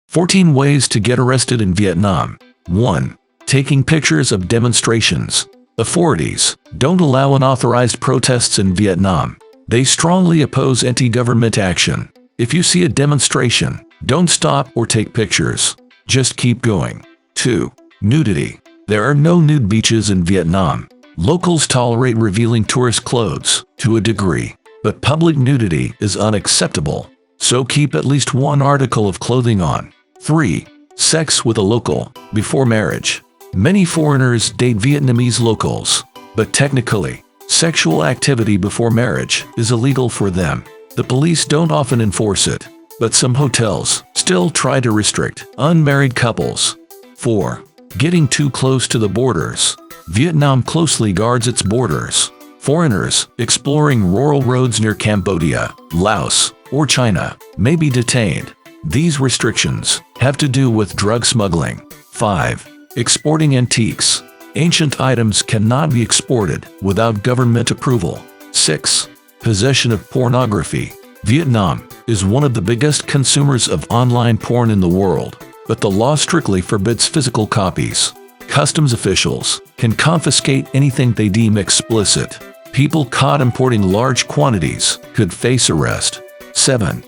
14 ways to get arrested in Vietnam. 1. Taking pictures of demonstrations. Authorities don't allow unauthorized protests in Vietnam. They strongly oppose anti-government action. If you see a demonstration, don't stop or take pictures. Just keep going. 2. Nudity. There are no nude beaches in Vietnam. Locals tolerate revealing tourist clothes to a degree, but public nudity is unacceptable. So keep at least one article of clothing on. 3. Sex with a local before marriage. Many foreigners date Vietnamese locals, but technically, sexual activity before marriage is illegal for them. The police don't often enforce it, but some hotels still try to restrict unmarried couples. 4. Getting too close to the borders. Vietnam closely guards its borders. Foreigners exploring rural roads near Cambodia, Laos, or China may be detained. These restrictions have to do with drug smuggling. 5. Exporting antiques. Ancient items cannot be exported without government approval. 6. Possession of pornography. Vietnam is one of the biggest consumers of online porn in the world, but the law strictly forbids physical copies. Customs officials can confiscate anything they deem explicit. People caught importing large quantities could face arrest. 7.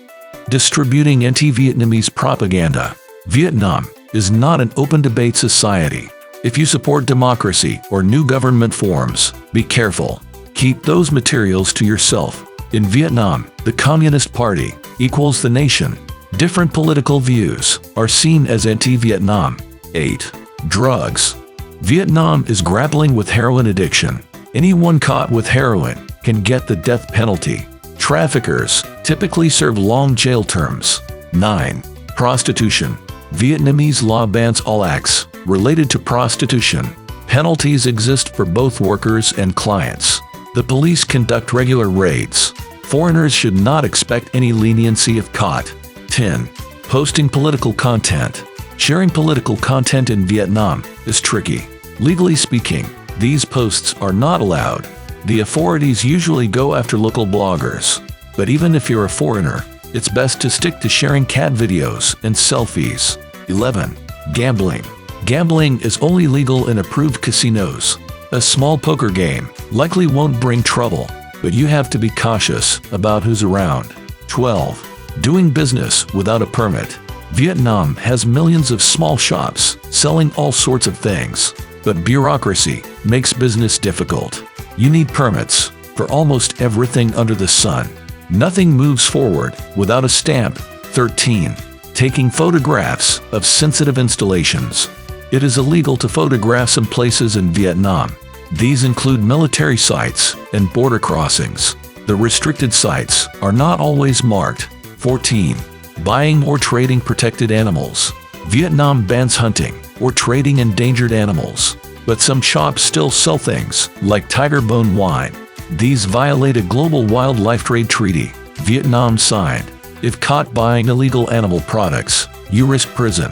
Distributing anti-Vietnamese propaganda. Vietnam is not an open debate society. If you support democracy or new government forms, be careful. Keep those materials to yourself. In Vietnam, the Communist Party equals the nation. Different political views are seen as anti-Vietnam. 8. Drugs. Vietnam is grappling with heroin addiction. Anyone caught with heroin can get the death penalty. Traffickers typically serve long jail terms. 9. Prostitution. Vietnamese law bans all acts related to prostitution. Penalties exist for both workers and clients. The police conduct regular raids. Foreigners should not expect any leniency if caught. 10. Posting political content. Sharing political content in Vietnam is tricky. Legally speaking, these posts are not allowed. The authorities usually go after local bloggers. But even if you're a foreigner, it's best to stick to sharing cat videos and selfies. 11. Gambling. Gambling is only legal in approved casinos. A small poker game likely won't bring trouble, but you have to be cautious about who's around. 12. Doing business without a permit. Vietnam has millions of small shops selling all sorts of things, but bureaucracy makes business difficult. You need permits for almost everything under the sun. Nothing moves forward without a stamp. 13. Taking photographs of sensitive installations. It is illegal to photograph some places in Vietnam. These include military sites and border crossings. The restricted sites are not always marked. 14. Buying or trading protected animals. Vietnam bans hunting or trading endangered animals, but some shops still sell things like tiger bone wine. These violate a global wildlife trade treaty Vietnam signed. If caught buying illegal animal products, you risk prison.